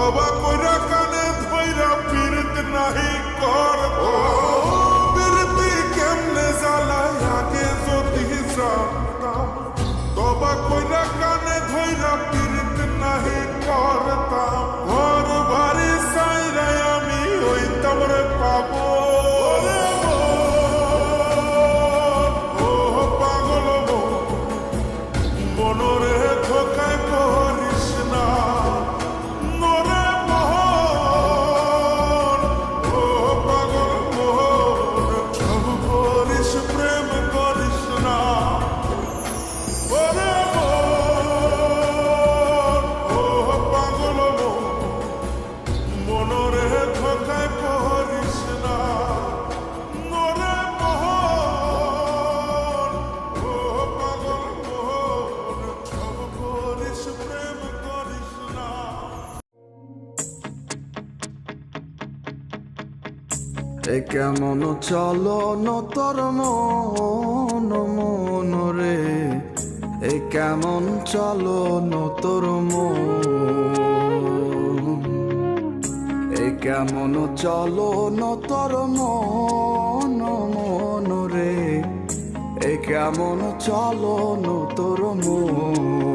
তবা কইরা কানে ধইরা পীড়িত নাহি করতা পীড়িতি কেমনে জ্বালায় আগে যদি জানতাম তবা কইরা কানে ধইরা পীড়িত নাহি করতাম ঘর বাড়ি সাইরাই আমি হইতাম রে পাগল ও পাগল মনরে ধোকায় পড়িস না নরে মোহন ও পাগল মোহন সব করিস প্রেম করিস না ওরে মোহন ও পাগল মনরে ধোকায় পড়িস না নরে মোহন ও পাগল মোহন সব করিস প্রেম করিস না এ কেমন চলন তোর মন মন রে এ কেমন চলন তোর মন এ কেমন চলন তোর মন মন রে এ কেমন চলন তোর মন